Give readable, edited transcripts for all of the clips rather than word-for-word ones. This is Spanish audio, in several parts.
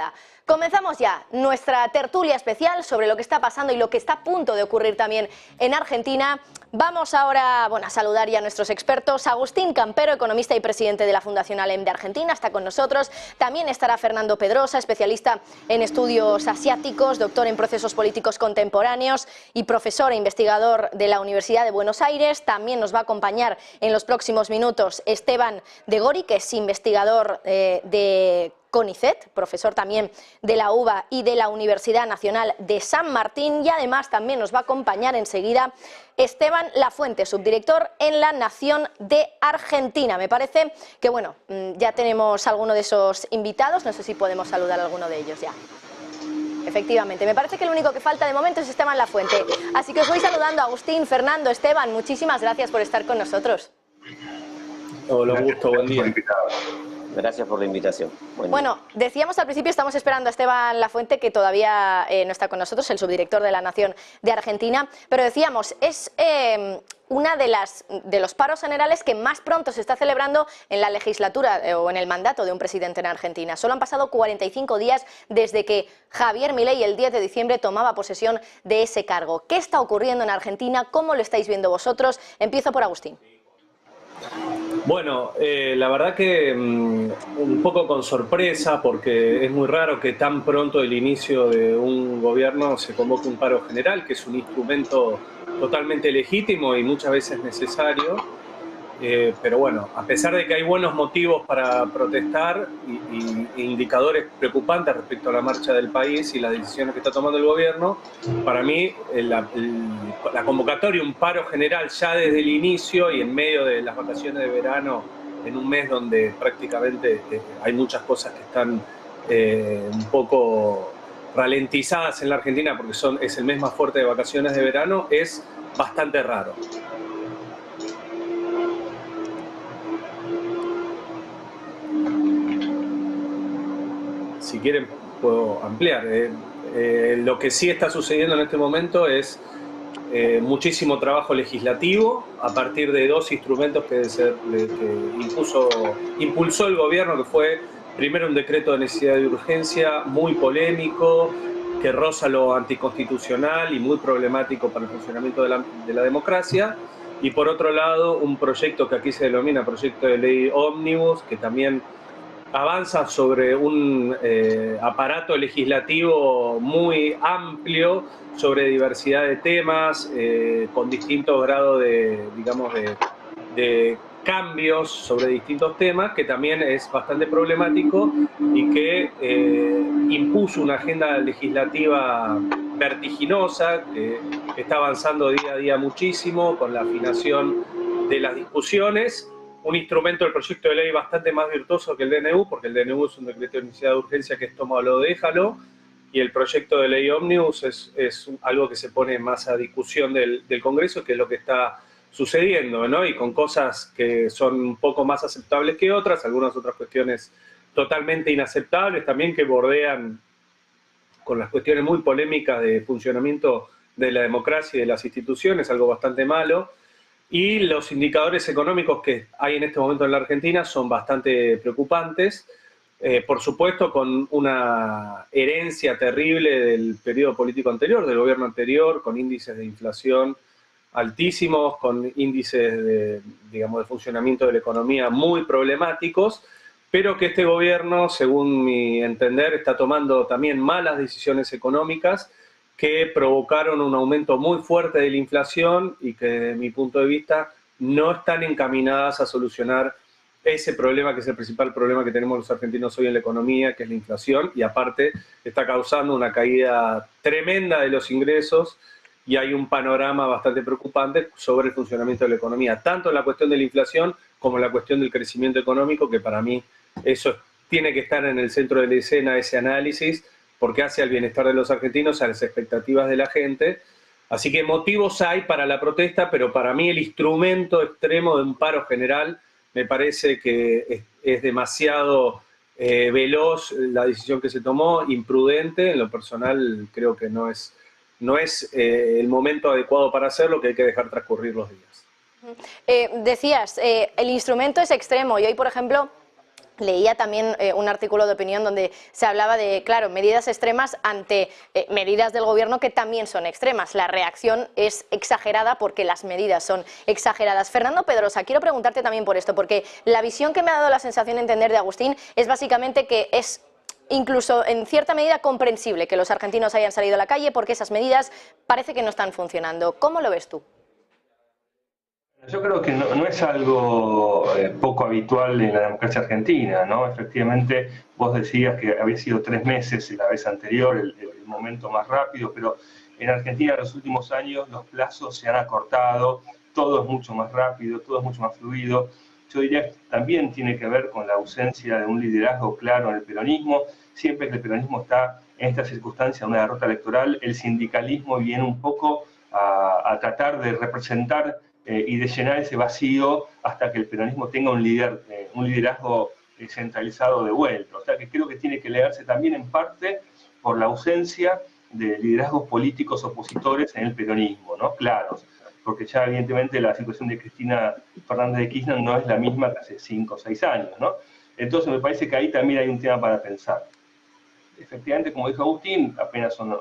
Venga, comenzamos ya nuestra tertulia especial sobre lo que está pasando y lo que está a punto de ocurrir también en Argentina. Vamos ahora a saludar ya a nuestros expertos. Agustín Campero, economista y presidente de la Fundación ALEM de Argentina, está con nosotros. También estará Fernando Pedrosa, especialista en estudios asiáticos, doctor en procesos políticos contemporáneos y profesor e investigador de la Universidad de Buenos Aires. También nos va a acompañar en los próximos minutos Esteban de Gori, que es investigador de CONICET, profesor también de la UBA y de la Universidad Nacional de San Martín, y además también nos va a acompañar enseguida Esteban Lafuente, subdirector en La Nación de Argentina. Me parece que ya tenemos alguno de esos invitados, no sé si podemos saludar a alguno de ellos ya. Efectivamente, me parece que lo único que falta de momento es Esteban Lafuente. Así que os voy saludando, Agustín, Fernando, Esteban, muchísimas gracias por estar con nosotros. Hola, gusto, buen día. Gracias por la invitación. Bueno, decíamos al principio, estamos esperando a Esteban Lafuente, que todavía no está con nosotros, el subdirector de La Nación de Argentina, pero decíamos, es una de los paros generales que más pronto se está celebrando en la legislatura o en el mandato de un presidente en Argentina. Solo han pasado 45 días desde que Javier Milei el 10 de diciembre tomaba posesión de ese cargo. ¿Qué está ocurriendo en Argentina? ¿Cómo lo estáis viendo vosotros? Empiezo por Agustín. Bueno, la verdad que un poco con sorpresa, porque es muy raro que tan pronto del inicio de un gobierno se convoque un paro general, que es un instrumento totalmente legítimo y muchas veces necesario. Pero bueno, a pesar de que hay buenos motivos para protestar y indicadores preocupantes respecto a la marcha del país y las decisiones que está tomando el gobierno, para mí la convocatoria, un paro general ya desde el inicio y en medio de las vacaciones de verano, en un mes donde prácticamente hay muchas cosas que están un poco ralentizadas en la Argentina porque es el mes más fuerte de vacaciones de verano, es bastante raro. Si quieren puedo ampliar. Lo que sí está sucediendo en este momento es muchísimo trabajo legislativo a partir de dos instrumentos que impulsó el gobierno, que fue primero un decreto de necesidad de urgencia muy polémico, que roza lo anticonstitucional y muy problemático para el funcionamiento de la democracia, y por otro lado un proyecto que aquí se denomina proyecto de ley ómnibus, que también avanza sobre un aparato legislativo muy amplio sobre diversidad de temas, con distintos grados de cambios sobre distintos temas, que también es bastante problemático y que impuso una agenda legislativa vertiginosa que está avanzando día a día muchísimo con la afinación de las discusiones. Un instrumento del proyecto de ley bastante más virtuoso que el DNU, porque el DNU es un decreto de necesidad de urgencia que es tómalo o déjalo, y el proyecto de ley ómnibus es algo que se pone más a discusión del Congreso, que es lo que está sucediendo, ¿no? Y con cosas que son un poco más aceptables que otras, algunas otras cuestiones totalmente inaceptables, también que bordean con las cuestiones muy polémicas de funcionamiento de la democracia y de las instituciones, algo bastante malo. Y los indicadores económicos que hay en este momento en la Argentina son bastante preocupantes, por supuesto con una herencia terrible del periodo político anterior, del gobierno anterior, con índices de inflación altísimos, con índices de funcionamiento de la economía muy problemáticos, pero que este gobierno, según mi entender, está tomando también malas decisiones económicas que provocaron un aumento muy fuerte de la inflación y que, desde mi punto de vista, no están encaminadas a solucionar ese problema, que es el principal problema que tenemos los argentinos hoy en la economía, que es la inflación, y aparte está causando una caída tremenda de los ingresos y hay un panorama bastante preocupante sobre el funcionamiento de la economía, tanto en la cuestión de la inflación como en la cuestión del crecimiento económico, que para mí eso tiene que estar en el centro de la escena, ese análisis, porque hace al bienestar de los argentinos, a las expectativas de la gente. Así que motivos hay para la protesta, pero para mí el instrumento extremo de un paro general me parece que es demasiado veloz la decisión que se tomó, imprudente. En lo personal creo que no es el momento adecuado para hacerlo, que hay que dejar transcurrir los días. Decías, el instrumento es extremo y hoy, por ejemplo, Leía también un artículo de opinión donde se hablaba de, claro, medidas extremas ante medidas del gobierno que también son extremas. La reacción es exagerada porque las medidas son exageradas. Fernando Pedrosa, quiero preguntarte también por esto, porque la visión que me ha dado la sensación de entender de Agustín es básicamente que es incluso en cierta medida comprensible que los argentinos hayan salido a la calle porque esas medidas parece que no están funcionando. ¿Cómo lo ves tú? Yo creo que no es algo poco habitual en la democracia argentina, ¿no? Efectivamente, vos decías que había sido 3 meses la vez anterior el momento más rápido, pero en Argentina en los últimos años los plazos se han acortado, todo es mucho más rápido, todo es mucho más fluido. Yo diría que también tiene que ver con la ausencia de un liderazgo claro en el peronismo. Siempre que el peronismo está en esta circunstancia de una derrota electoral, el sindicalismo viene un poco a tratar de representar y de llenar ese vacío hasta que el peronismo tenga un liderazgo centralizado de vuelta. O sea que creo que tiene que leerse también en parte por la ausencia de liderazgos políticos opositores en el peronismo, ¿no? Claros, porque ya evidentemente la situación de Cristina Fernández de Kirchner no es la misma que hace 5 o 6 años, ¿no? Entonces me parece que ahí también hay un tema para pensar. Efectivamente, como dijo Agustín, apenas son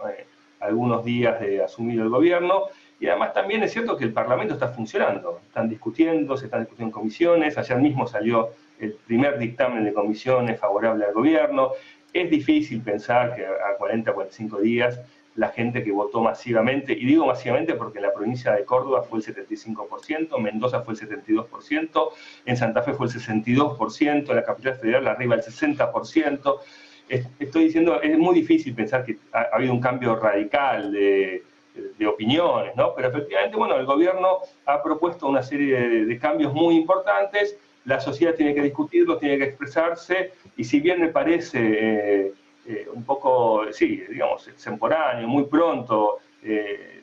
algunos días de asumir el gobierno, y además también es cierto que el Parlamento está funcionando, se están discutiendo en comisiones, ayer mismo salió el primer dictamen de comisiones favorable al gobierno. Es difícil pensar que a 40 o 45 días la gente que votó masivamente, y digo masivamente porque en la provincia de Córdoba fue el 75%, Mendoza fue el 72%, en Santa Fe fue el 62%, en la capital federal arriba el 60%. Estoy diciendo, es muy difícil pensar que ha habido un cambio radical de opiniones, ¿no? Pero efectivamente, bueno, el gobierno ha propuesto una serie de cambios muy importantes, la sociedad tiene que discutirlo, tiene que expresarse, y si bien me parece un poco, sí, digamos, extemporáneo, muy pronto,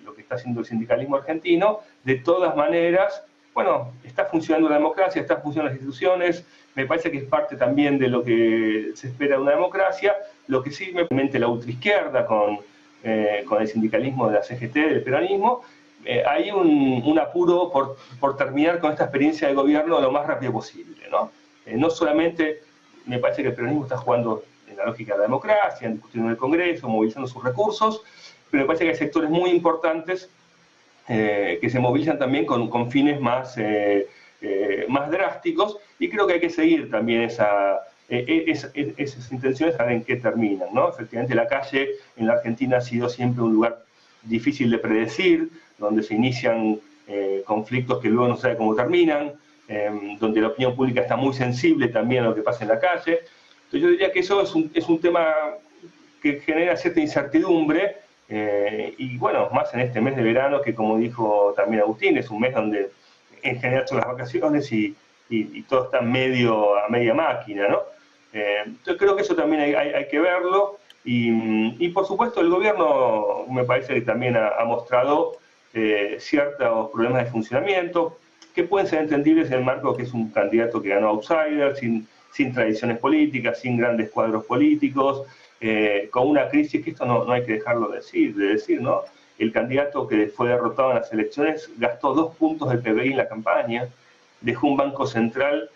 lo que está haciendo el sindicalismo argentino, de todas maneras, bueno, está funcionando la democracia, están funcionando las instituciones, me parece que es parte también de lo que se espera de una democracia, lo que sí me mente la ultraizquierda con el sindicalismo de la CGT, del peronismo, hay un apuro por terminar con esta experiencia de gobierno lo más rápido posible, ¿no? No solamente me parece que el peronismo está jugando en la lógica de la democracia, discutiendo en el Congreso, movilizando sus recursos, pero me parece que hay sectores muy importantes que se movilizan también con fines más drásticos, y creo que hay que seguir también esas intenciones a ver en qué terminan, ¿no? Efectivamente, la calle en la Argentina ha sido siempre un lugar difícil de predecir, donde se inician conflictos que luego no se sabe cómo terminan, donde la opinión pública está muy sensible también a lo que pasa en la calle. Entonces yo diría que eso es un tema que genera cierta incertidumbre, y bueno, más en este mes de verano, que como dijo también Agustín, es un mes donde en general son las vacaciones y todo está a media máquina, ¿no? Entonces creo que eso también hay que verlo, y por supuesto el gobierno me parece que también ha mostrado ciertos problemas de funcionamiento que pueden ser entendibles en el marco que es un candidato que ganó outsider, sin tradiciones políticas, sin grandes cuadros políticos, con una crisis que esto no hay que dejarlo de decir, ¿no? El candidato que fue derrotado en las elecciones gastó 2 puntos del PBI en la campaña, dejó un banco central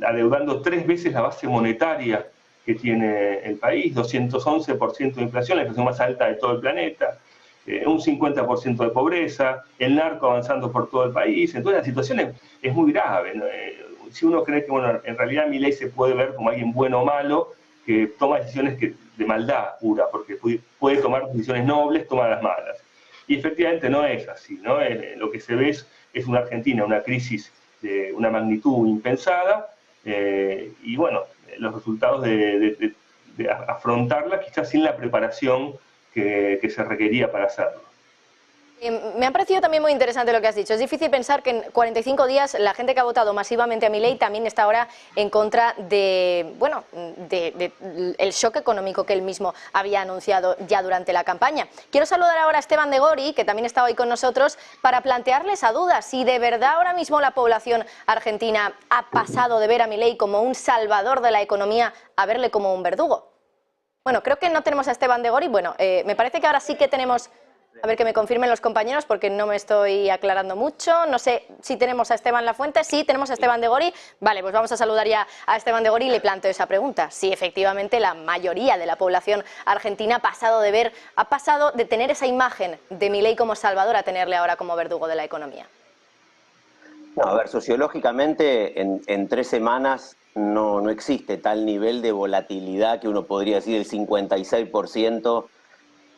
adeudando 3 veces la base monetaria que tiene el país, 211% de inflación, la inflación más alta de todo el planeta, un 50% de pobreza, el narco avanzando por todo el país. Entonces la situación es muy grave, ¿no? Si uno cree que, bueno, en realidad Milei se puede ver como alguien bueno o malo, que toma decisiones de maldad pura, porque puede tomar decisiones nobles, toma las malas. Y efectivamente no es así, ¿no? Lo que se ve es una Argentina, una crisis de una magnitud impensada, y bueno, los resultados de afrontarla quizás sin la preparación que se requería para hacerlo. Me ha parecido también muy interesante lo que has dicho. Es difícil pensar que en 45 días la gente que ha votado masivamente a Milei también está ahora en contra de, bueno, el shock económico que él mismo había anunciado ya durante la campaña. Quiero saludar ahora a Esteban de Gori, que también está hoy con nosotros, para plantearle esa duda, si de verdad ahora mismo la población argentina ha pasado de ver a Milei como un salvador de la economía a verle como un verdugo. Bueno, creo que no tenemos a Esteban de Gori. Bueno, me parece que ahora sí que tenemos A ver que me confirmen los compañeros porque no me estoy aclarando mucho. No sé si tenemos a Esteban Lafuente. Sí, tenemos a Esteban de Gori. Vale, pues vamos a saludar ya a Esteban de Gori y le planteo esa pregunta. Si efectivamente la mayoría de la población argentina ha pasado de tener esa imagen de Milei como salvador a tenerle ahora como verdugo de la economía. No, a ver, sociológicamente en 3 semanas no existe tal nivel de volatilidad que uno podría decir el 56%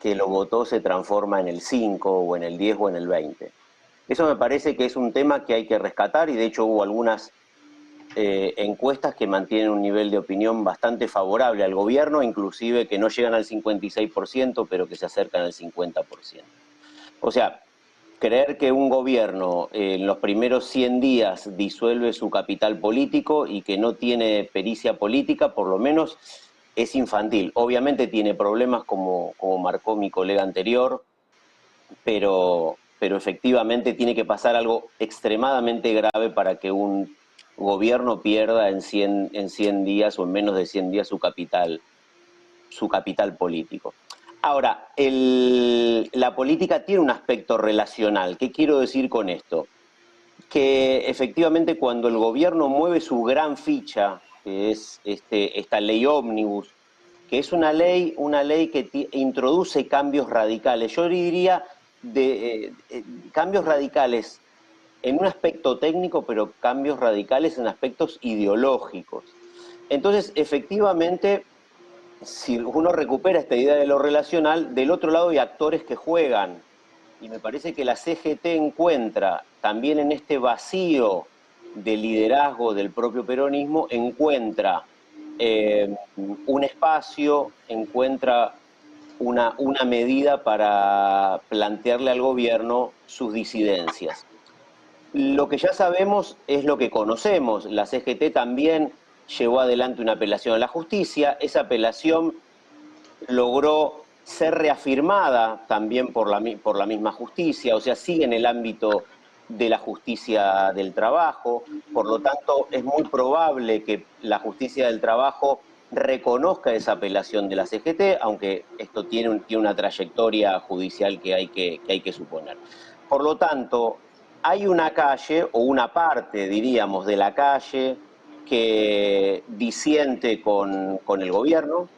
que lo votó se transforma en el 5 o en el 10 o en el 20. Eso me parece que es un tema que hay que rescatar y de hecho hubo algunas encuestas que mantienen un nivel de opinión bastante favorable al gobierno, inclusive que no llegan al 56%, pero que se acercan al 50%. O sea, creer que un gobierno en los primeros 100 días disuelve su capital político y que no tiene pericia política, por lo menos es infantil. Obviamente tiene problemas como marcó mi colega anterior, pero efectivamente tiene que pasar algo extremadamente grave para que un gobierno pierda en 100 días o en menos de 100 días su capital político. Ahora, la política tiene un aspecto relacional. ¿Qué quiero decir con esto? Que efectivamente cuando el gobierno mueve su gran ficha, que es esta ley ómnibus, que es una ley que introduce cambios radicales, yo diría cambios radicales en un aspecto técnico, pero cambios radicales en aspectos ideológicos. Entonces, efectivamente, si uno recupera esta idea de lo relacional, del otro lado hay actores que juegan. Y me parece que la CGT encuentra, también en este vacío de liderazgo del propio peronismo, encuentra un espacio, encuentra una medida para plantearle al gobierno sus disidencias. Lo que ya sabemos es lo que conocemos. La CGT también llevó adelante una apelación a la justicia. Esa apelación logró ser reafirmada también por la misma justicia, o sea, sigue en el ámbito de la justicia del trabajo. Por lo tanto, es muy probable que la justicia del trabajo reconozca esa apelación de la CGT, aunque esto tiene una trayectoria judicial que hay que suponer. Por lo tanto, hay una calle, o una parte, diríamos, de la calle que disiente con el gobierno,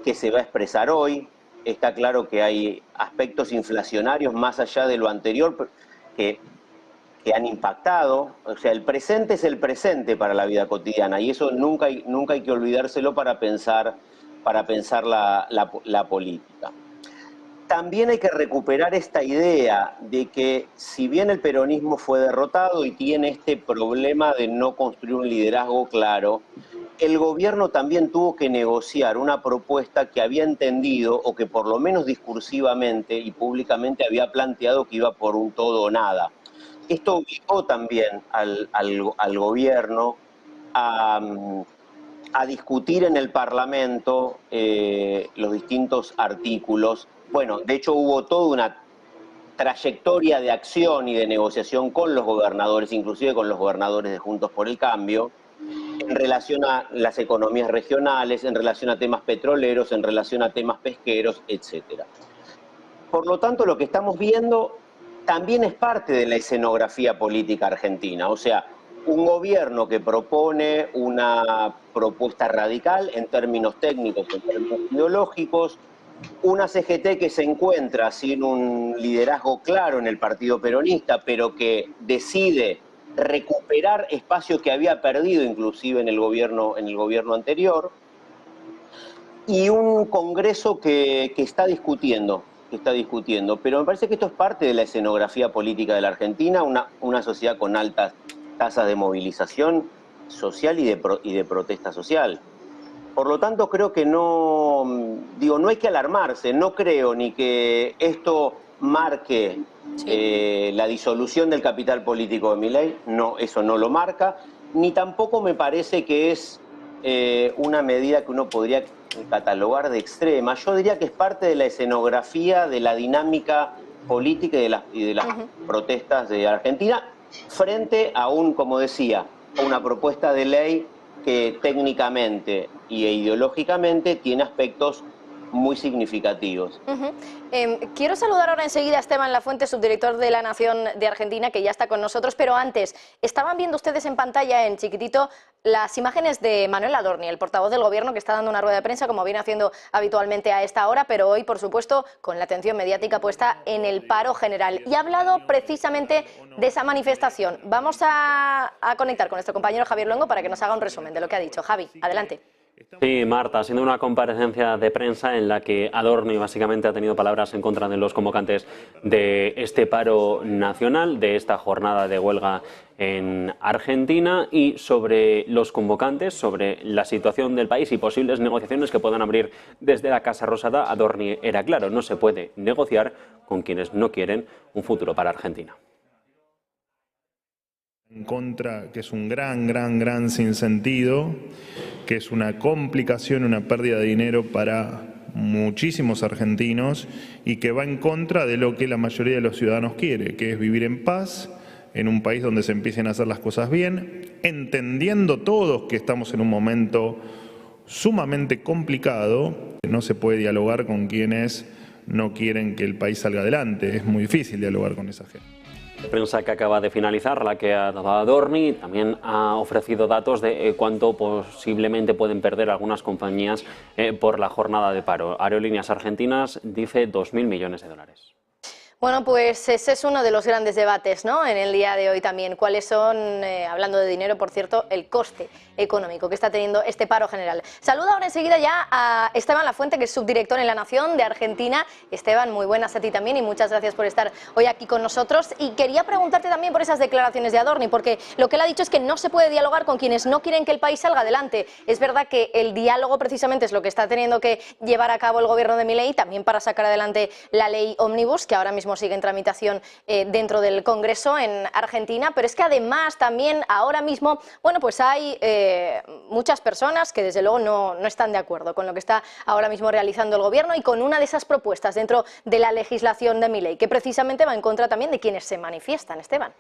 que se va a expresar hoy. Está claro que hay aspectos inflacionarios más allá de lo anterior que han impactado. O sea, el presente es el presente para la vida cotidiana y eso nunca hay que olvidárselo para pensar la política. También hay que recuperar esta idea de que si bien el peronismo fue derrotado y tiene este problema de no construir un liderazgo claro, el gobierno también tuvo que negociar una propuesta que había entendido, o que por lo menos discursivamente y públicamente había planteado, que iba por un todo o nada. Esto obligó también al gobierno a discutir en el Parlamento los distintos artículos. Bueno, de hecho hubo toda una trayectoria de acción y de negociación con los gobernadores, inclusive con los gobernadores de Juntos por el Cambio, en relación a las economías regionales, en relación a temas petroleros, en relación a temas pesqueros, etc. Por lo tanto, lo que estamos viendo también es parte de la escenografía política argentina. O sea, un gobierno que propone una propuesta radical en términos técnicos, en términos ideológicos, una CGT que se encuentra sin un liderazgo claro en el partido peronista, pero que decide recuperar espacios que había perdido inclusive en el gobierno anterior, y un Congreso que está discutiendo. Pero me parece que esto es parte de la escenografía política de la Argentina, una sociedad con altas tasas de movilización social y de protesta social. Por lo tanto, creo que no hay que alarmarse. No creo ni que esto marque la disolución del capital político de Milei. No, eso no lo marca. Ni tampoco me parece que es una medida que uno podría catalogar de extrema. Yo diría que es parte de la escenografía, de la dinámica política y de las protestas de Argentina, frente a como decía, a una propuesta de ley que técnicamente e ideológicamente tiene aspectos muy significativos. Quiero saludar ahora enseguida a Esteban Lafuente, subdirector de La Nación de Argentina, que ya está con nosotros, pero antes, estaban viendo ustedes en pantalla, en chiquitito, las imágenes de Manuel Adorni, el portavoz del Gobierno, que está dando una rueda de prensa, como viene haciendo habitualmente a esta hora, pero hoy, por supuesto, con la atención mediática puesta en el paro general. Y ha hablado precisamente de esa manifestación. Vamos a conectar con nuestro compañero Javier Luengo para que nos haga un resumen de lo que ha dicho. Javi, adelante. Sí, Marta, ha sido una comparecencia de prensa en la que Adorni básicamente ha tenido palabras en contra de los convocantes de este paro nacional, de esta jornada de huelga en Argentina, y sobre los convocantes, sobre la situación del país y posibles negociaciones que puedan abrir desde la Casa Rosada. Adorni era claro: no se puede negociar con quienes no quieren un futuro para Argentina. En contra, que es un gran sinsentido, que es una complicación, una pérdida de dinero para muchísimos argentinos y que va en contra de lo que la mayoría de los ciudadanos quiere, que es vivir en paz, en un país donde se empiecen a hacer las cosas bien, entendiendo todos que estamos en un momento sumamente complicado. No se puede dialogar con quienes no quieren que el país salga adelante, es muy difícil dialogar con esa gente. La prensa que acaba de finalizar, la que ha dado Adorni, también ha ofrecido datos de cuánto posiblemente pueden perder algunas compañías por la jornada de paro. Aerolíneas Argentinas dice 2.000 millones de dólares. Bueno, pues ese es uno de los grandes debates, ¿no?, en el día de hoy también. ¿Cuáles son, hablando de dinero, por cierto, el coste económico que está teniendo este paro general? Saluda ahora enseguida ya a Esteban Lafuente, que es subdirector en La Nación de Argentina. Esteban, muy buenas a ti también y muchas gracias por estar hoy aquí con nosotros. Y quería preguntarte también por esas declaraciones de Adorni, porque lo que él ha dicho es que no se puede dialogar con quienes no quieren que el país salga adelante. Es verdad que el diálogo precisamente es lo que está teniendo que llevar a cabo el gobierno de Milei, también para sacar adelante la ley Omnibus, que ahora mismo sigue en tramitación dentro del Congreso en Argentina, pero es que además también ahora mismo, bueno, pues hay muchas personas que desde luego no están de acuerdo con lo que está ahora mismo realizando el gobierno y con una de esas propuestas dentro de la legislación de Milei, que precisamente va en contra también de quienes se manifiestan. Esteban.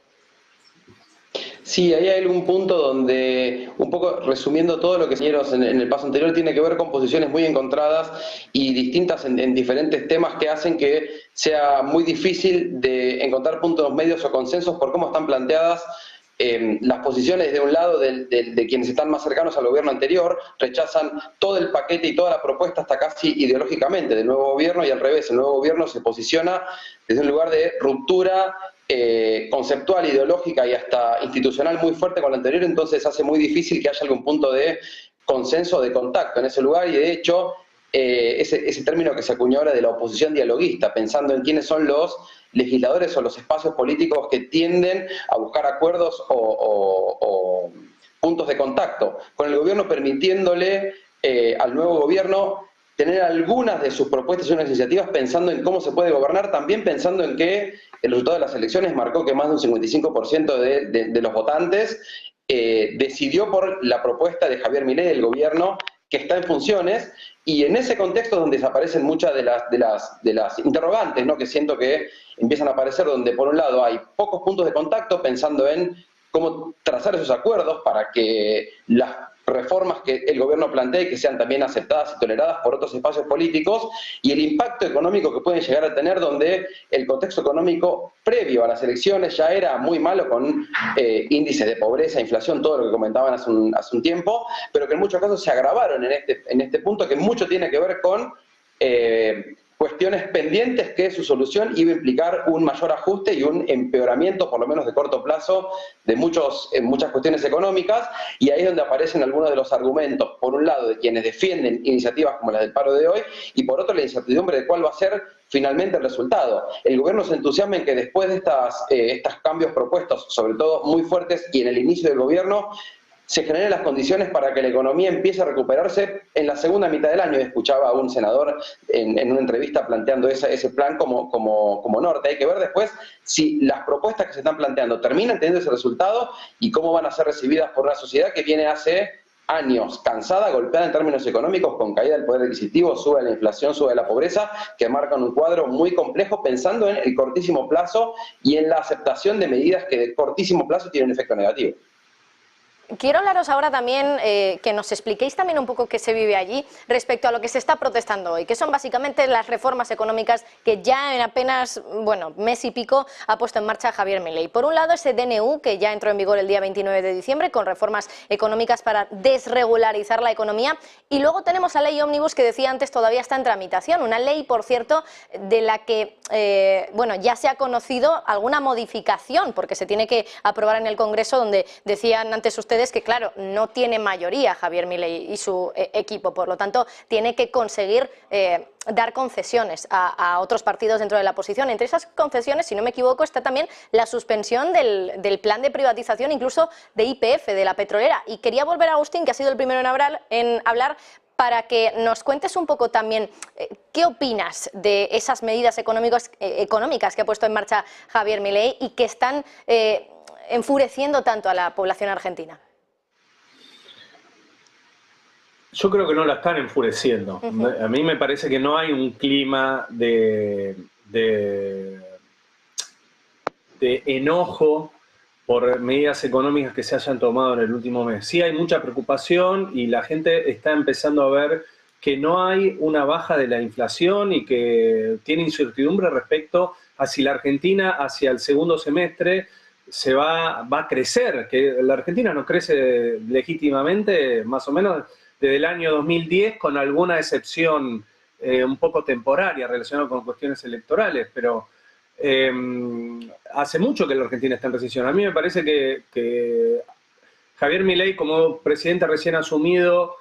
Sí, ahí hay algún punto donde, un poco resumiendo todo lo que señalos en el paso anterior, tiene que ver con posiciones muy encontradas y distintas en diferentes temas que hacen que sea muy difícil de encontrar puntos medios o consensos por cómo están planteadas las posiciones. De un lado de quienes están más cercanos al gobierno anterior, rechazan todo el paquete y toda la propuesta hasta casi ideológicamente del nuevo gobierno, y al revés, el nuevo gobierno se posiciona desde un lugar de ruptura conceptual, ideológica y hasta institucional muy fuerte con la anterior. Entonces hace muy difícil que haya algún punto de consenso, de contacto en ese lugar, y de hecho ese término que se acuñó ahora de la oposición dialoguista, pensando en quiénes son los legisladores o los espacios políticos que tienden a buscar acuerdos o puntos de contacto con el gobierno, permitiéndole al nuevo gobierno tener algunas de sus propuestas y unas iniciativas pensando en cómo se puede gobernar, también pensando en que el resultado de las elecciones marcó que más de un 55% de los votantes decidió por la propuesta de Javier Milei, del gobierno que está en funciones, y en ese contexto donde desaparecen muchas de las interrogantes, ¿no?, que siento que empiezan a aparecer, donde por un lado hay pocos puntos de contacto pensando en cómo trazar esos acuerdos para que las reformas que el gobierno plantee que sean también aceptadas y toleradas por otros espacios políticos, y el impacto económico que pueden llegar a tener, donde el contexto económico previo a las elecciones ya era muy malo, con índices de pobreza, inflación, todo lo que comentaban hace un tiempo, pero que en muchos casos se agravaron en este punto, que mucho tiene que ver con cuestiones pendientes que su solución iba a implicar un mayor ajuste y un empeoramiento, por lo menos de corto plazo, de muchas cuestiones económicas. Y ahí es donde aparecen algunos de los argumentos, por un lado, de quienes defienden iniciativas como las del paro de hoy, y por otro, la incertidumbre de cuál va a ser finalmente el resultado. El gobierno se entusiasma en que después de estos cambios propuestos, sobre todo muy fuertes, y en el inicio del gobierno, se generen las condiciones para que la economía empiece a recuperarse en la segunda mitad del año. Escuchaba a un senador en una entrevista planteando ese plan como norte. Hay que ver después si las propuestas que se están planteando terminan teniendo ese resultado y cómo van a ser recibidas por una sociedad que viene hace años cansada, golpeada en términos económicos, con caída del poder adquisitivo, sube la inflación, sube la pobreza, que marcan un cuadro muy complejo, pensando en el cortísimo plazo y en la aceptación de medidas que de cortísimo plazo tienen un efecto negativo. Quiero hablaros ahora también, que nos expliquéis también un poco qué se vive allí respecto a lo que se está protestando hoy, que son básicamente las reformas económicas que ya en apenas, bueno, mes y pico ha puesto en marcha Javier Milei. Por un lado, ese DNU que ya entró en vigor el día 29 de diciembre con reformas económicas para desregularizar la economía, y luego tenemos la ley Ómnibus que decía antes todavía está en tramitación, una ley, por cierto, de la que, bueno, ya se ha conocido alguna modificación porque se tiene que aprobar en el Congreso, donde decían antes ustedes que, claro, no tiene mayoría Javier Milei y su equipo, por lo tanto, tiene que conseguir dar concesiones a otros partidos dentro de la oposición. Entre esas concesiones, si no me equivoco, está también la suspensión del plan de privatización, incluso de YPF, de la petrolera. Y quería volver a Agustín, que ha sido el primero en hablar, para que nos cuentes un poco también qué opinas de esas medidas económicas que ha puesto en marcha Javier Milei y que están enfureciendo tanto a la población argentina. Yo creo que no la están enfureciendo. A mí me parece que no hay un clima de enojo por medidas económicas que se hayan tomado en el último mes. Sí hay mucha preocupación y la gente está empezando a ver que no hay una baja de la inflación y que tiene incertidumbre respecto a si la Argentina hacia el segundo semestre va a crecer, que la Argentina no crece legítimamente más o menos desde el año 2010, con alguna excepción un poco temporaria relacionada con cuestiones electorales, pero hace mucho que la Argentina está en recesión. A mí me parece que Javier Milei, como presidente recién asumido,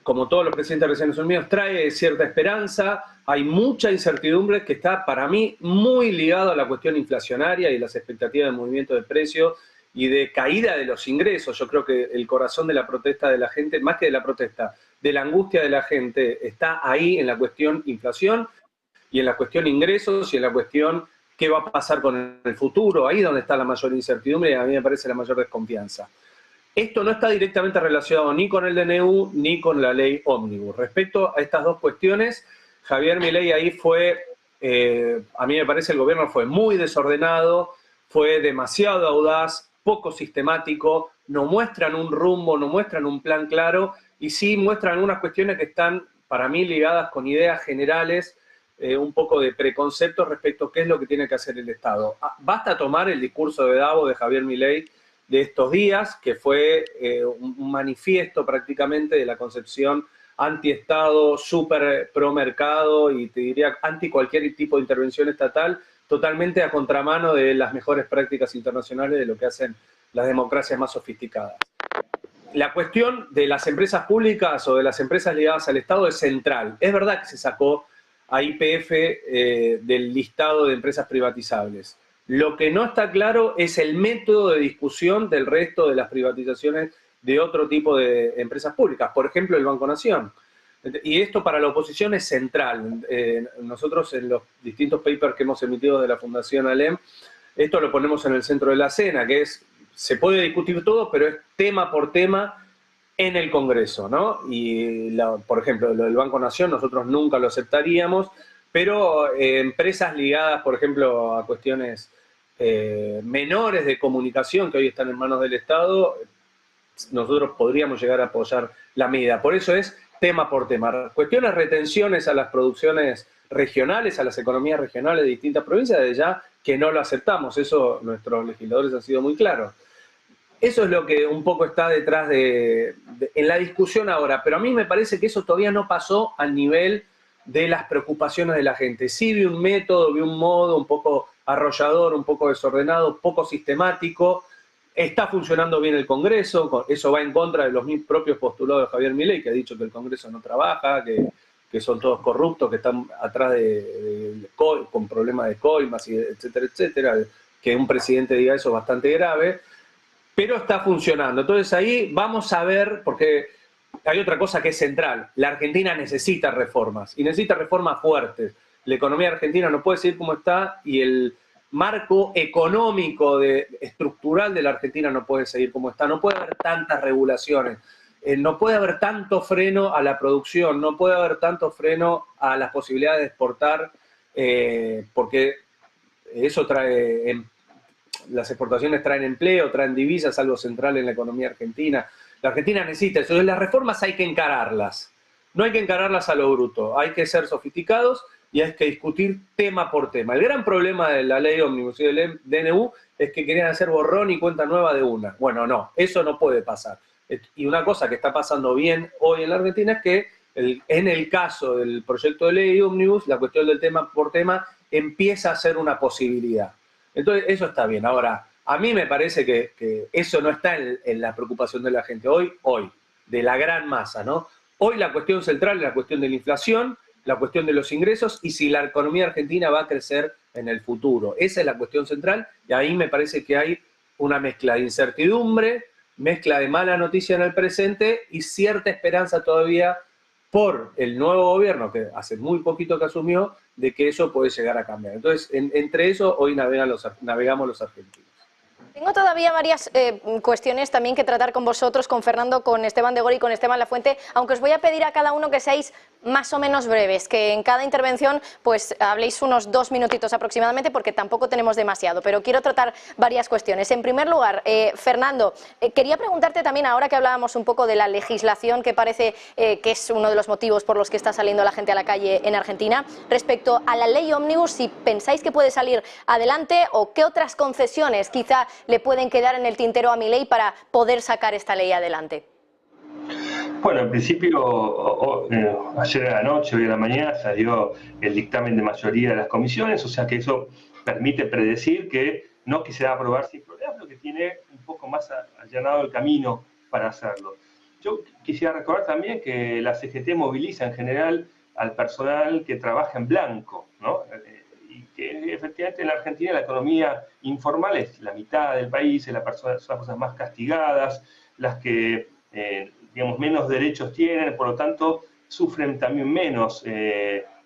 como todos los presidentes recién asumidos, trae cierta esperanza. Hay mucha incertidumbre que está, para mí, muy ligado a la cuestión inflacionaria y las expectativas de movimiento de precios y de caída de los ingresos. Yo creo que el corazón de la protesta de la gente, más que de la protesta, de la angustia de la gente, está ahí en la cuestión inflación y en la cuestión ingresos y en la cuestión qué va a pasar con el futuro. Ahí es donde está la mayor incertidumbre y a mí me parece la mayor desconfianza. Esto no está directamente relacionado ni con el DNU ni con la ley Ómnibus. Respecto a estas dos cuestiones, Javier Milei ahí fue, a mí me parece el gobierno fue muy desordenado, fue demasiado audaz, poco sistemático, no muestran un rumbo, no muestran un plan claro y sí muestran algunas cuestiones que están para mí ligadas con ideas generales, un poco de preconceptos respecto a qué es lo que tiene que hacer el Estado. Basta tomar el discurso de Davos de Javier Milei de estos días, que fue un manifiesto prácticamente de la concepción anti-Estado, súper pro-mercado y te diría anti cualquier tipo de intervención estatal, totalmente a contramano de las mejores prácticas internacionales de lo que hacen las democracias más sofisticadas. La cuestión de las empresas públicas o de las empresas ligadas al Estado es central. Es verdad que se sacó a YPF del listado de empresas privatizables. Lo que no está claro es el método de discusión del resto de las privatizaciones de otro tipo de empresas públicas, por ejemplo el Banco Nación. Y esto para la oposición es central. Nosotros en los distintos papers que hemos emitido de la Fundación ALEM, esto lo ponemos en el centro de la escena, que es, se puede discutir todo, pero es tema por tema en el Congreso, ¿no? Y, por ejemplo, lo del Banco Nación nosotros nunca lo aceptaríamos, pero empresas ligadas, por ejemplo, a cuestiones menores de comunicación que hoy están en manos del Estado, nosotros podríamos llegar a apoyar la medida. Por eso es tema por tema. Cuestiones retenciones a las producciones regionales, a las economías regionales de distintas provincias, desde ya que no lo aceptamos. Eso nuestros legisladores han sido muy claros. Eso es lo que un poco está detrás en la discusión ahora. Pero a mí me parece que eso todavía no pasó al nivel de las preocupaciones de la gente. Sí vi un método, vi un modo un poco arrollador, un poco desordenado, poco sistemático. Está funcionando bien el Congreso, eso va en contra de los propios postulados de Javier Milei, que ha dicho que el Congreso no trabaja, que son todos corruptos, que están atrás con problemas de coimas, etcétera, etcétera. Que un presidente diga eso es bastante grave, pero está funcionando. Entonces ahí vamos a ver, porque hay otra cosa que es central. La Argentina necesita reformas, y necesita reformas fuertes. La economía argentina no puede seguir como está, y el marco económico estructural de la Argentina no puede seguir como está. No puede haber tantas regulaciones, no puede haber tanto freno a la producción, no puede haber tanto freno a las posibilidades de exportar, porque eso trae las exportaciones traen empleo, traen divisas, algo central en la economía argentina. La Argentina necesita eso. Las reformas hay que encararlas. No hay que encararlas a lo bruto. Hay que ser sofisticados y hay que discutir tema por tema. El gran problema de la ley ómnibus y del DNU es que querían hacer borrón y cuenta nueva de una. Bueno, no, eso no puede pasar. Y una cosa que está pasando bien hoy en la Argentina es que en el caso del proyecto de ley ómnibus, la cuestión del tema por tema empieza a ser una posibilidad. Entonces, eso está bien. Ahora, a mí me parece que eso no está en la preocupación de la gente hoy, de la gran masa, ¿no? Hoy la cuestión central es la cuestión de la inflación, la cuestión de los ingresos y si la economía argentina va a crecer en el futuro. Esa es la cuestión central y ahí me parece que hay una mezcla de incertidumbre, mezcla de mala noticia en el presente y cierta esperanza todavía por el nuevo gobierno, que hace muy poquito que asumió, de que eso puede llegar a cambiar. Entonces, entre eso hoy navegamos los argentinos. Tengo todavía varias cuestiones también que tratar con vosotros, con Fernando, con Esteban de Gori y con Esteban Lafuente, aunque os voy a pedir a cada uno que seáis más o menos breves, que en cada intervención pues habléis unos 2 minutitos aproximadamente porque tampoco tenemos demasiado, pero quiero tratar varias cuestiones. En primer lugar, Fernando, quería preguntarte también, ahora que hablábamos un poco de la legislación que parece que es uno de los motivos por los que está saliendo la gente a la calle en Argentina, respecto a la ley ómnibus, si pensáis que puede salir adelante o qué otras concesiones quizá le pueden quedar en el tintero a Milei para poder sacar esta ley adelante. Bueno, en principio, ayer a la noche, hoy a la mañana, salió el dictamen de mayoría de las comisiones, o sea que eso permite predecir que no quisiera aprobar sin problemas, pero que tiene un poco más allanado el camino para hacerlo. Yo quisiera recordar también que la CGT moviliza en general al personal que trabaja en blanco, ¿no? Y que efectivamente en la Argentina la economía informal es la mitad del país, son las personas más castigadas, las que digamos, menos derechos tienen, por lo tanto, sufren también menos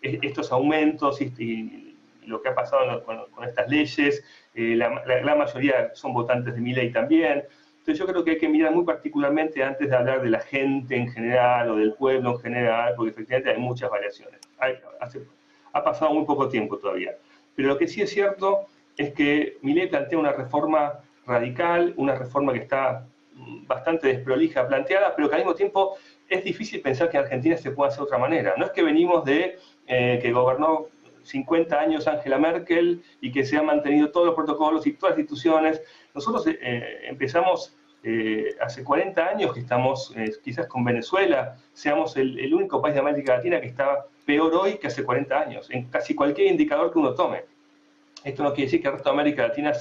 estos aumentos y lo que ha pasado con estas leyes. La gran mayoría son votantes de Milei también. Entonces yo creo que hay que mirar muy particularmente antes de hablar de la gente en general o del pueblo en general, porque efectivamente hay muchas variaciones. Ha pasado muy poco tiempo todavía. Pero lo que sí es cierto es que Milei plantea una reforma radical, una reforma que está bastante desprolija planteada, pero que al mismo tiempo es difícil pensar que en Argentina se pueda hacer de otra manera. No es que venimos de que gobernó 50 años Angela Merkel y que se han mantenido todos los protocolos y todas las instituciones. Nosotros empezamos hace 40 años que estamos quizás con Venezuela, seamos el único país de América Latina que está peor hoy que hace 40 años, en casi cualquier indicador que uno tome. Esto no quiere decir que el resto de América Latina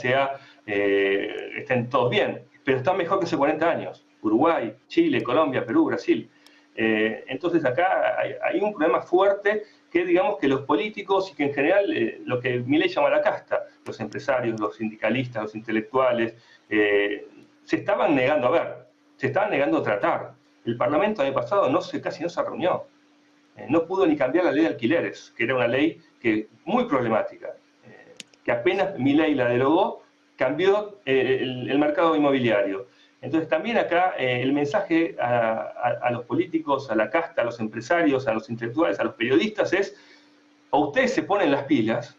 estén todos bien, pero están mejor que hace 40 años. Uruguay, Chile, Colombia, Perú, Brasil. Entonces acá hay un problema fuerte que digamos que los políticos y que en general lo que Milei llama la casta, los empresarios, los sindicalistas, los intelectuales, se estaban negando a ver, se estaban negando a tratar. El Parlamento el año pasado casi no se reunió. No pudo ni cambiar la ley de alquileres, que era una ley muy problemática, que apenas Milei la derogó, cambió el mercado inmobiliario. Entonces también acá el mensaje a los políticos, a la casta, a los empresarios, a los intelectuales, a los periodistas es: o ustedes se ponen las pilas,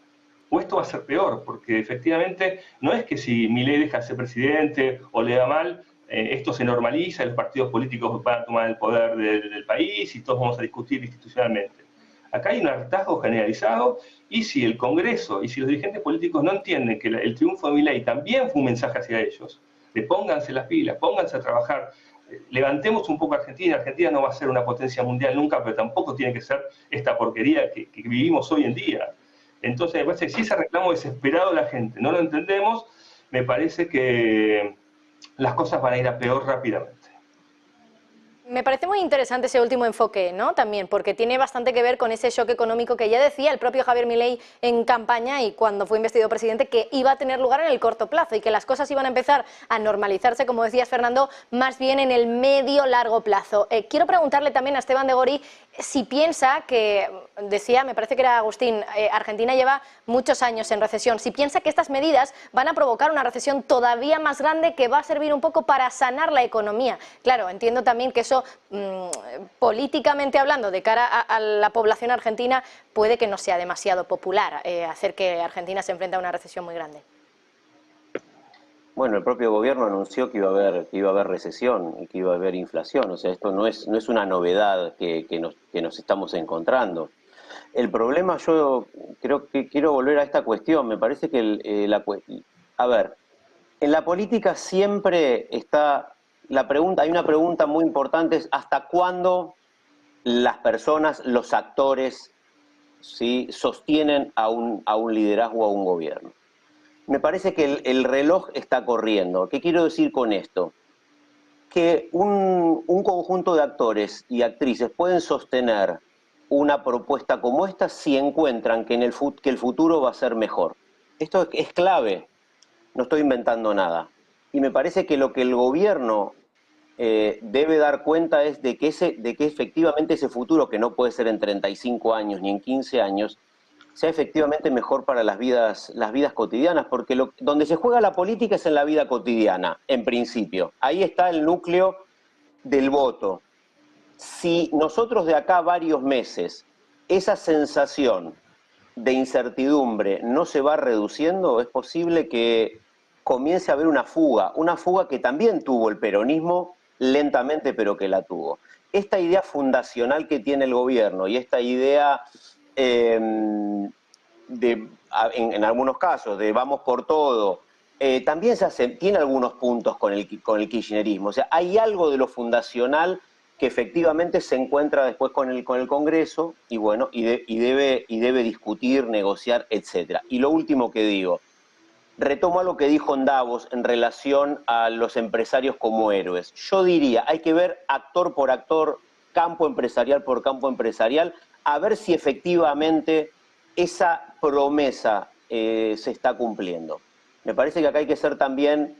o esto va a ser peor, porque efectivamente no es que si Milei deja de ser presidente o le da mal, esto se normaliza, los partidos políticos van a tomar el poder del país y todos vamos a discutir institucionalmente. Acá hay un hartazgo generalizado y si el Congreso y si los dirigentes políticos no entienden que el triunfo de Milei también fue un mensaje hacia ellos, de pónganse las pilas, pónganse a trabajar, levantemos un poco a Argentina. Argentina no va a ser una potencia mundial nunca, pero tampoco tiene que ser esta porquería que vivimos hoy en día. Entonces me parece que si ese reclamo desesperado de la gente no lo entendemos, me parece que las cosas van a ir a peor rápidamente. Me parece muy interesante ese último enfoque, ¿no? También, porque tiene bastante que ver con ese shock económico que ya decía el propio Javier Milei en campaña y cuando fue investido presidente, que iba a tener lugar en el corto plazo y que las cosas iban a empezar a normalizarse, como decías, Fernando, más bien en el medio-largo plazo. Quiero preguntarle también a Esteban de Gori si piensa que, decía, me parece que era Agustín, Argentina lleva muchos años en recesión, si piensa que estas medidas van a provocar una recesión todavía más grande que va a servir un poco para sanar la economía. Claro, entiendo también que eso políticamente hablando, de cara a la población argentina, puede que no sea demasiado popular hacer que Argentina se enfrente a una recesión muy grande. Bueno, el propio gobierno anunció que iba a haber recesión y que iba a haber inflación. O sea, esto no es una novedad que nos estamos encontrando. El problema, yo creo que quiero volver a esta cuestión. Me parece que a ver, en la política siempre está hay una pregunta muy importante, es ¿hasta cuándo las personas, los actores, ¿sí?, sostienen a un liderazgo, a un gobierno? Me parece que el reloj está corriendo. ¿Qué quiero decir con esto? Que un conjunto de actores y actrices pueden sostener una propuesta como esta si encuentran que el futuro va a ser mejor. Esto es clave, no estoy inventando nada. Y me parece que lo que el gobierno debe dar cuenta es de que efectivamente ese futuro, que no puede ser en 35 años ni en 15 años, sea efectivamente mejor para las vidas cotidianas, porque donde se juega la política es en la vida cotidiana, en principio. Ahí está el núcleo del voto. Si nosotros de acá a varios meses esa sensación de incertidumbre no se va reduciendo, es posible que comience a haber una fuga que también tuvo el peronismo lentamente, pero que la tuvo. Esta idea fundacional que tiene el gobierno y esta idea en algunos casos de vamos por todo, también tiene algunos puntos con el kirchnerismo. O sea, hay algo de lo fundacional que efectivamente se encuentra después con el Congreso y bueno, y debe discutir, negociar, etcétera. Y lo último que digo, retomo algo que dijo en Davos en relación a los empresarios como héroes. Yo diría, hay que ver actor por actor, campo empresarial por campo empresarial, a ver si efectivamente esa promesa se está cumpliendo. Me parece que acá hay que ser también,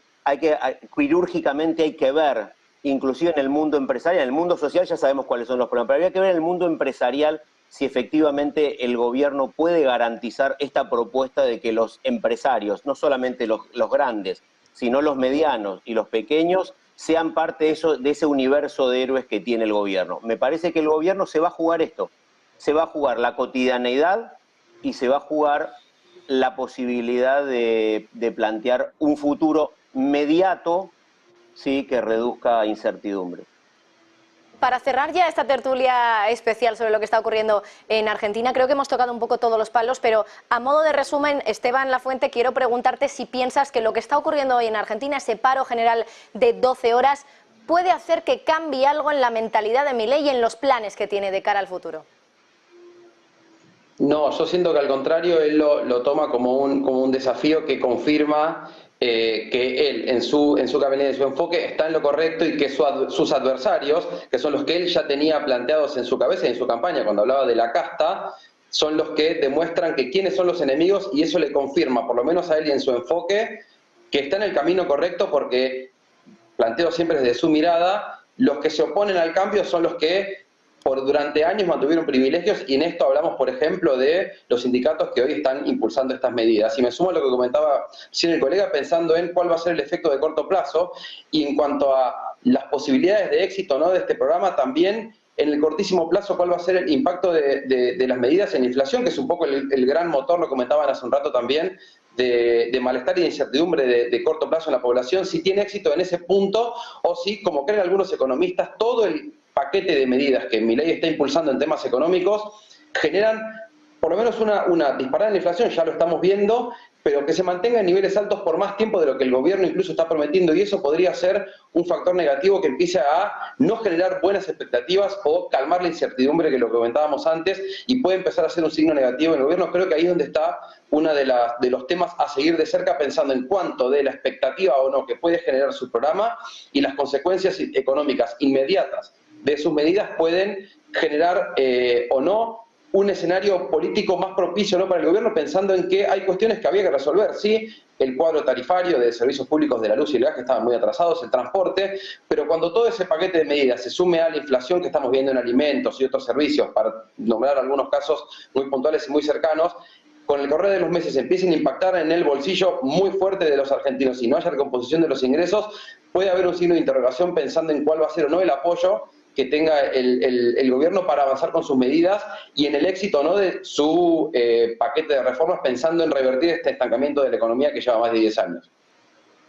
quirúrgicamente hay que ver, inclusive en el mundo empresarial, en el mundo social ya sabemos cuáles son los problemas, pero habría que ver en el mundo empresarial si efectivamente el gobierno puede garantizar esta propuesta de que los empresarios, no solamente los grandes, sino los medianos y los pequeños, sean parte de ese universo de héroes que tiene el gobierno. Me parece que el gobierno se va a jugar esto, se va a jugar la cotidianeidad y se va a jugar la posibilidad de plantear un futuro mediato, sí, que reduzca incertidumbre. Para cerrar ya esta tertulia especial sobre lo que está ocurriendo en Argentina, creo que hemos tocado un poco todos los palos, pero a modo de resumen, Esteban Lafuente, quiero preguntarte si piensas que lo que está ocurriendo hoy en Argentina, ese paro general de 12 horas, puede hacer que cambie algo en la mentalidad de Milei y en los planes que tiene de cara al futuro. No, yo siento que al contrario, él lo toma como un desafío que confirma que él en su gabinete, en su enfoque, está en lo correcto y que sus adversarios, que son los que él ya tenía planteados en su cabeza y en su campaña cuando hablaba de la casta, son los que demuestran que quiénes son los enemigos, y eso le confirma, por lo menos a él y en su enfoque, que está en el camino correcto, porque, planteo siempre desde su mirada, los que se oponen al cambio son los que durante años mantuvieron privilegios, y en esto hablamos, por ejemplo, de los sindicatos que hoy están impulsando estas medidas. Y me sumo a lo que comentaba recién el colega, pensando en cuál va a ser el efecto de corto plazo, y en cuanto a las posibilidades de éxito, ¿no?, de este programa, también en el cortísimo plazo cuál va a ser el impacto de las medidas en inflación, que es un poco el gran motor, lo comentaban hace un rato también, de malestar y de incertidumbre de corto plazo en la población, si tiene éxito en ese punto, o si, como creen algunos economistas, todo el paquete de medidas que Milei está impulsando en temas económicos generan por lo menos una disparada en la inflación, ya lo estamos viendo, pero que se mantenga en niveles altos por más tiempo de lo que el gobierno incluso está prometiendo, y eso podría ser un factor negativo que empiece a no generar buenas expectativas o calmar la incertidumbre, que lo comentábamos antes, y puede empezar a ser un signo negativo en el gobierno. Creo que ahí es donde está uno de los temas a seguir de cerca, pensando en cuánto de la expectativa o no que puede generar su programa y las consecuencias económicas inmediatas de sus medidas pueden generar o no un escenario político más propicio, ¿no?, para el gobierno, pensando en que hay cuestiones que había que resolver, sí, el cuadro tarifario de servicios públicos de la luz y el gas, que estaban muy atrasados, el transporte, pero cuando todo ese paquete de medidas se sume a la inflación que estamos viendo en alimentos y otros servicios, para nombrar algunos casos muy puntuales y muy cercanos, con el correr de los meses empiecen a impactar en el bolsillo muy fuerte de los argentinos y no haya recomposición de los ingresos, puede haber un signo de interrogación pensando en cuál va a ser o no el apoyo que tenga el gobierno para avanzar con sus medidas y en el éxito, ¿no?, de su paquete de reformas, pensando en revertir este estancamiento de la economía que lleva más de 10 años.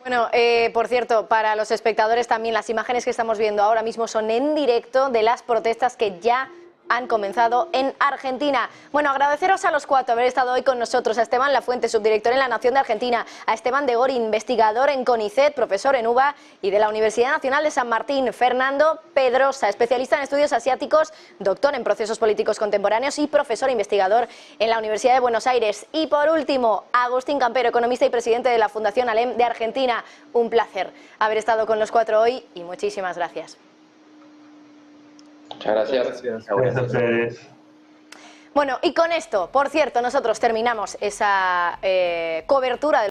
Bueno, por cierto, para los espectadores también las imágenes que estamos viendo ahora mismo son en directo de las protestas que ya han comenzado en Argentina. Bueno, agradeceros a los cuatro haber estado hoy con nosotros, a Esteban Lafuente, subdirector en La Nación de Argentina, a Esteban de Gori, investigador en CONICET, profesor en UBA y de la Universidad Nacional de San Martín, Fernando Pedrosa, especialista en estudios asiáticos, doctor en procesos políticos contemporáneos y profesor investigador en la Universidad de Buenos Aires. Y por último, Agustín Campero, economista y presidente de la Fundación ALEM de Argentina. Un placer haber estado con los cuatro hoy y muchísimas gracias. Muchas gracias. Gracias a ustedes. Bueno, y con esto, por cierto, nosotros terminamos esa cobertura de